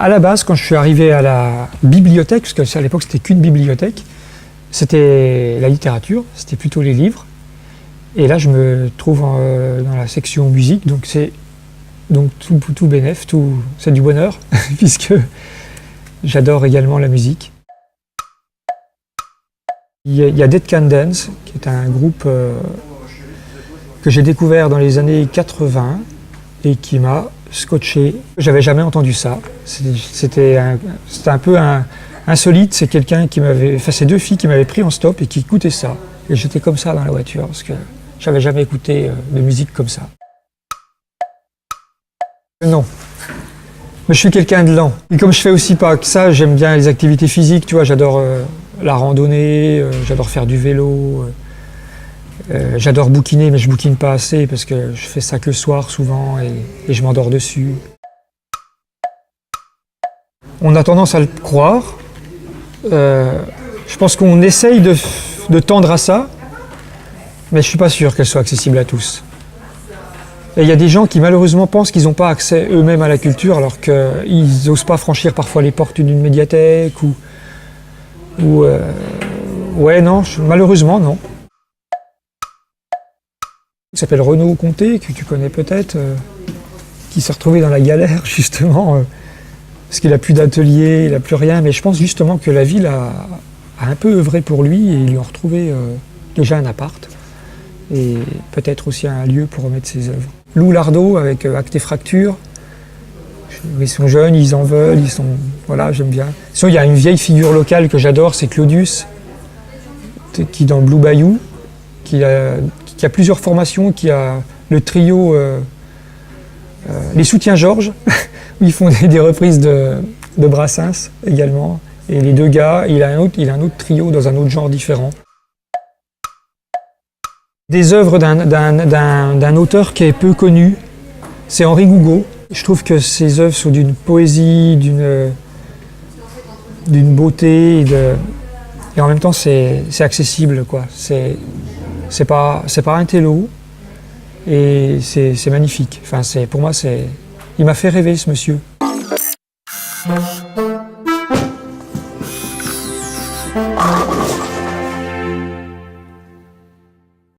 À la base, quand je suis arrivé à la bibliothèque, parce qu'à l'époque c'était qu'une bibliothèque, c'était la littérature, c'était plutôt les livres. Et là, je me trouve dans la section musique, donc c'est tout bénef, c'est du bonheur, puisque j'adore également la musique. Il y a Dead Can Dance, qui est un groupe que j'ai découvert dans les années 80 et qui m'a scotché. J'avais jamais entendu ça. C'était un peu insolite. C'est quelqu'un qui m'avait, enfin c'est deux filles qui m'avaient pris en stop et qui écoutaient ça. Et j'étais comme ça dans la voiture parce que j'avais jamais écouté de musique comme ça. Non. Mais je suis quelqu'un de lent. Et comme je fais aussi pas que ça, j'aime bien les activités physiques, tu vois, j'adore la randonnée, j'adore faire du vélo, j'adore bouquiner, mais je bouquine pas assez parce que je fais ça que le soir souvent et je m'endors dessus. On a tendance à le croire. Je pense qu'on essaye de tendre à ça, mais je suis pas sûr qu'elle soit accessible à tous. Et il y a des gens qui malheureusement pensent qu'ils n'ont pas accès eux-mêmes à la culture alors qu'ils n'osent pas franchir parfois les portes d'une médiathèque ouais, non, malheureusement non. Il s'appelle Renaud Comté, que tu connais peut-être, qui s'est retrouvé dans la galère justement parce qu'il n'a plus d'atelier, il n'a plus rien, mais je pense justement que la ville a un peu œuvré pour lui et ils lui ont retrouvé déjà un appart et peut-être aussi un lieu pour remettre ses œuvres. Lou Lardo avec Actes et Fractures. Ils sont jeunes, ils en veulent, voilà, j'aime bien. Sinon, il y a une vieille figure locale que j'adore, c'est Claudius, qui est dans Blue Bayou, qui a plusieurs formations, qui a le trio Les Soutiens Georges, où ils font des reprises de Brassens également. Et les deux gars, il a un autre trio dans un autre genre différent. Des œuvres d'un auteur qui est peu connu, c'est Henri Gougaud. Je trouve que ses œuvres sont d'une poésie, d'une beauté et en même temps c'est accessible, quoi. C'est pas un télo et c'est magnifique. Enfin, pour moi, il m'a fait rêver ce monsieur.